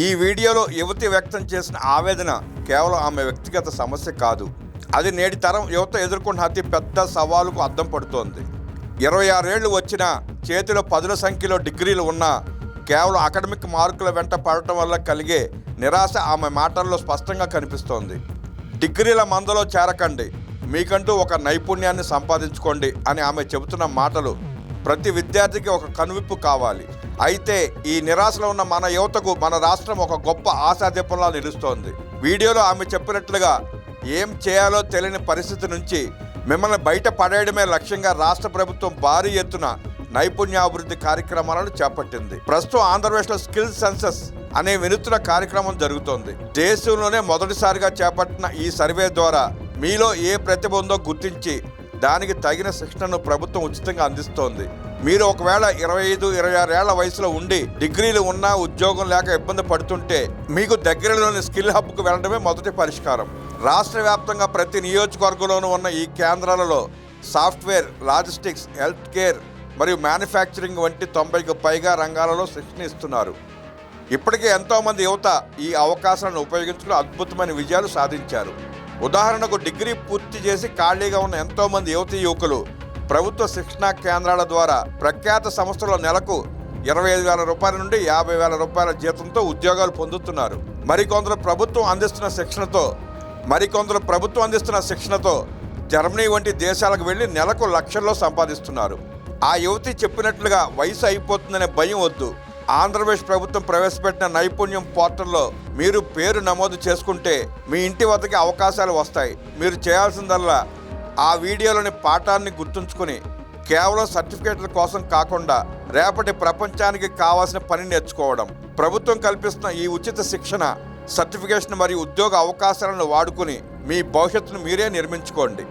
ఈ వీడియోలో యువతి వ్యక్తం చేసిన ఆవేదన కేవలం ఆమె వ్యక్తిగత సమస్య కాదు, అది నేటి తరం యువత ఎదుర్కొన్న అతి పెద్ద సవాలుకు అద్దం పడుతోంది. 26 ఏళ్లు వచ్చినా చేతిలో 10ల సంఖ్యలో డిగ్రీలు ఉన్నా కేవలం అకాడమిక్ మార్కుల వెంట పడటం వల్ల కలిగే నిరాశ ఆమె మాటల్లో స్పష్టంగా కనిపిస్తోంది. డిగ్రీల మందలో చేరకండి, మీకంటూ ఒక నైపుణ్యాన్ని సంపాదించుకోండి అని ఆమె చెబుతున్న మాటలు ప్రతి విద్యార్థికి ఒక కనువిప్పు కావాలి. అయితే ఈ నిరాశలో ఉన్న మన యువతకు మన రాష్ట్రం ఒక గొప్ప ఆశాదీపంలా నిలుస్తోంది. వీడియోలో ఆమె చెప్పినట్లుగా ఏం చేయాలో తెలియని పరిస్థితి నుంచి మిమ్మల్ని బయట పడేయడమే లక్ష్యంగా రాష్ట్ర ప్రభుత్వం భారీ ఎత్తున నైపుణ్యాభివృద్ధి కార్యక్రమాలను చేపట్టింది. ప్రస్తుతం ఆంధ్రప్రదేశ్లో స్కిల్ సెన్సస్ అనే వినూత్న కార్యక్రమం జరుగుతోంది. దేశంలోనే మొదటిసారిగా చేపట్టిన ఈ సర్వే ద్వారా మీలో ఏ ప్రతిభ ఉందో గుర్తించి దానికి తగిన శిక్షణను ప్రభుత్వం ఉచితంగా అందిస్తోంది. మీరు ఒకవేళ 25-26 ఏళ్ల వయసులో ఉండి డిగ్రీలు ఉన్నా ఉద్యోగం లేక ఇబ్బంది పడుతుంటే మీకు దగ్గరలోని స్కిల్ హబ్కు వెళ్ళడమే మొదటి పరిష్కారం. రాష్ట్ర వ్యాప్తంగా ప్రతి నియోజకవర్గంలోనూ ఉన్న ఈ కేంద్రాలలో సాఫ్ట్వేర్, లాజిస్టిక్స్, హెల్త్ కేర్ మరియు మ్యానుఫ్యాక్చరింగ్ వంటి 90కు పైగా రంగాలలో శిక్షణ ఇస్తున్నారు. ఇప్పటికే ఎంతోమంది యువత ఈ అవకాశాలను ఉపయోగించుకుని అద్భుతమైన విజయాలు సాధించారు. ఉదాహరణకు డిగ్రీ పూర్తి చేసి ఖాళీగా ఉన్న ఎంతోమంది యువకులు ప్రభుత్వ శిక్షణా కేంద్రాల ద్వారా ప్రఖ్యాత సంస్థల నెలకు 25,000 రూపాయల నుండి 50,000 రూపాయల జీతంతో ఉద్యోగాలు పొందుతున్నారు. మరికొందరు ప్రభుత్వం అందిస్తున్న శిక్షణతో జర్మనీ వంటి దేశాలకు వెళ్ళి నెలకు లక్షల్లో సంపాదిస్తున్నారు. ఆ యువతి చెప్పినట్లుగా వయసు అయిపోతుందనే భయం వద్దు. ఆంధ్రప్రదేశ్ ప్రభుత్వం ప్రవేశపెట్టిన నైపుణ్యం పోర్టల్లో మీరు పేరు నమోదు చేసుకుంటే మీ ఇంటి వద్దకి అవకాశాలు వస్తాయి. మీరు చేయాల్సిందల్లా ఆ వీడియోలోని పాఠాన్ని గుర్తుంచుకొని కేవలం సర్టిఫికేట్ల కోసం కాకుండా రేపటి ప్రపంచానికి కావాల్సిన పని నేర్చుకోవడం. ప్రభుత్వం కల్పిస్తున్న ఈ ఉచిత శిక్షణ, సర్టిఫికేషన్ మరియు ఉద్యోగ అవకాశాలను వాడుకుని మీ భవిష్యత్తును మీరే నిర్మించుకోండి.